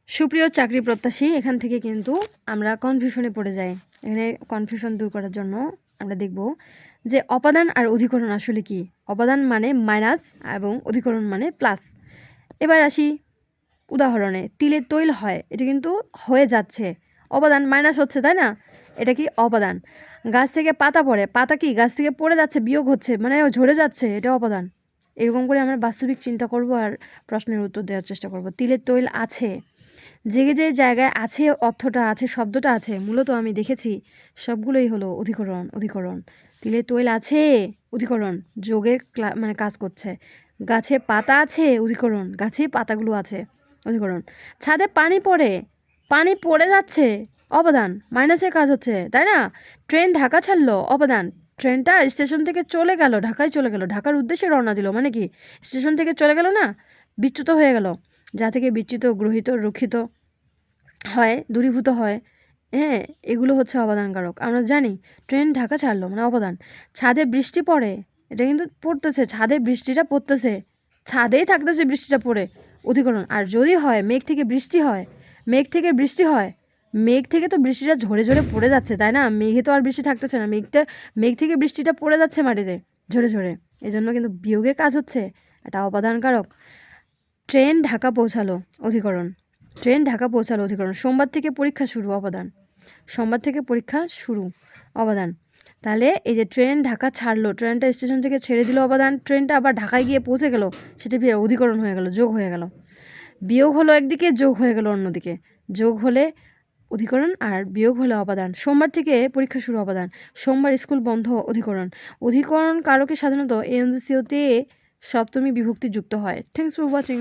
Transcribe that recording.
সুপ্রিয় চাকরি প্রত্যাশী, এখান থেকে কিন্তু আমরা কনফিউশনে পড়ে যাই। এখানে কনফিউশন দূর করার জন্য আমরা দেখব যে অপাদান আর অধিকরণ আসলে কি। অপাদান মানে মাইনাস এবং অধিকরণ মানে প্লাস। এবার আসি উদাহরণে, তিলের তৈল হয়, এটা কিন্তু হয়ে যাচ্ছে, অপাদান মাইনাস হচ্ছে, তাই না? এটা কি অপাদান। গাছ থেকে পাতা পড়ে, পাতা কি গাছ থেকে পড়ে যাচ্ছে, বিয়োগ হচ্ছে, মানে ঝরে যাচ্ছে, এটা অপাদান। এরকম করে আমরা বাস্তবিক চিন্তা করব আর প্রশ্নের উত্তর দেওয়ার চেষ্টা করব। তিলের তৈল আছে, যে জায়গায় আছে অর্থটা আছে, শব্দটা আছে, মূলত আমি দেখেছি সবগুলোই হলো অধিকরণ। অধিকরণ, তিলের তৈল আছে, অধিকরণ, যোগের মানে কাজ করছে। গাছে পাতা আছে, অধিকরণ, গাছে পাতাগুলো আছে, অধিকরণ। ছাদে পানি পড়ে, পানি পড়ে যাচ্ছে, অবদান, মাইনাসের কাজ হচ্ছে, তাই না? ট্রেন ঢাকা ছাড়লো, অবদান, ট্রেনটা স্টেশন থেকে চলে গেল, ঢাকায় চলে গেল, ঢাকার উদ্দেশ্যে রওনা দিল, মানে কি স্টেশন থেকে চলে গেল না, বিচ্যুত হয়ে গেল, যা থেকে বিচ্যুত, গ্রহিত, রক্ষিত হয়, দূরীভূত হয়, হ্যাঁ, এগুলো হচ্ছে অবদানকারক। আমরা জানি ট্রেন ঢাকা ছাড়লো মানে অবদান। ছাদে বৃষ্টি পড়ে, এটা কিন্তু পড়তেছে, ছাদে বৃষ্টিটা পড়তেছে, ছাদেই থাকতেছে বৃষ্টিটা পড়ে, অধিকরণ। আর যদি হয় মেঘ থেকে বৃষ্টি হয়, মেঘ থেকে বৃষ্টি হয়, মেঘ থেকে তো বৃষ্টিটা ঝরে ঝরে পড়ে যাচ্ছে, তাই না? মেঘে তো আর বৃষ্টি থাকতেছে না, মেঘ থেকে বৃষ্টিটা পড়ে যাচ্ছে মাটিতে ঝরে ঝরে, এজন্য কিন্তু বিয়োগের কাজ হচ্ছে, এটা অবদানকারক। ট্রেন ঢাকা পৌঁছালো, অধিকরণ, ট্রেন ঢাকা পৌঁছালো, অধিকরণ। সোমবার থেকে পরীক্ষা শুরু, অবদান, সোমবার থেকে পরীক্ষা শুরু, অবদান। তাহলে এই যে ট্রেন ঢাকা ছাড়লো, ট্রেনটা স্টেশন থেকে ছেড়ে দিল, অবদান। ট্রেনটা আবার ঢাকায় গিয়ে পৌঁছে গেল, সেটা অধিকরণ হয়ে গেল, যোগ হয়ে গেল। বিয়োগ হলো একদিকে, যোগ হয়ে গেল অন্যদিকে, যোগ হলে অধিকরণ আর বিয়োগ হলে অবদান। সোমবার থেকে পরীক্ষা শুরু, অবদান। সোমবার স্কুল বন্ধ, অধিকরণ। অধিকরণ কারকে সাধারণত এনজিসিওতে সপ্তমী বিভক্তি যুক্ত হয়। Thanks for watching.